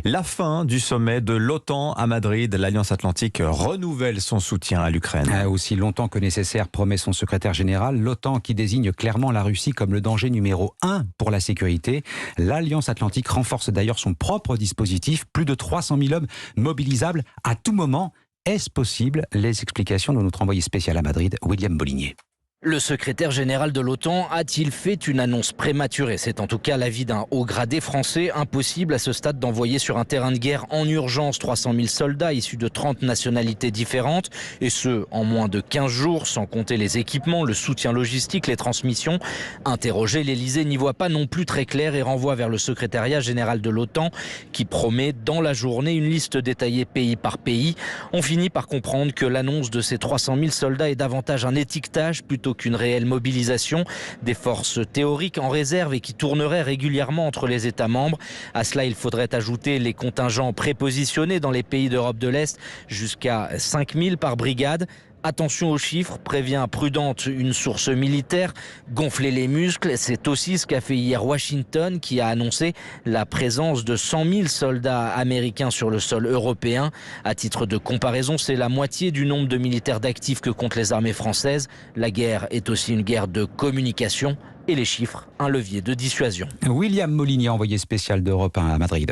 La fin du sommet de l'OTAN à Madrid. L'Alliance Atlantique renouvelle son soutien à l'Ukraine. Aussi longtemps que nécessaire, promet son secrétaire général. L'OTAN qui désigne clairement la Russie comme le danger numéro 1 pour la sécurité. L'Alliance Atlantique renforce d'ailleurs son propre dispositif. Plus de 300 000 hommes mobilisables à tout moment. Est-ce possible? Les explications de notre envoyé spécial à Madrid, William Molinier. Le secrétaire général de l'OTAN a-t-il fait une annonce prématurée? C'est en tout cas l'avis d'un haut gradé français. Impossible à ce stade d'envoyer sur un terrain de guerre en urgence 300 000 soldats issus de 30 nationalités différentes. Et ce, en moins de 15 jours, sans compter les équipements, le soutien logistique, les transmissions. Interrogé, l'Elysée n'y voit pas non plus très clair et renvoie vers le secrétariat général de l'OTAN qui promet dans la journée une liste détaillée pays par pays. On finit par comprendre que l'annonce de ces 300 000 soldats est davantage un étiquetage plutôt qu'une réelle mobilisation, des forces théoriques en réserve et qui tourneraient régulièrement entre les États membres. À cela, il faudrait ajouter les contingents prépositionnés dans les pays d'Europe de l'Est, jusqu'à 5 000 par brigade. Attention aux chiffres, prévient prudente une source militaire. Gonfler les muscles, c'est aussi ce qu'a fait hier Washington, qui a annoncé la présence de 100 000 soldats américains sur le sol européen. À titre de comparaison, c'est la moitié du nombre de militaires d'actifs que comptent les armées françaises. La guerre est aussi une guerre de communication et les chiffres, un levier de dissuasion. William Molinier, envoyé spécial d'Europe 1 à Madrid.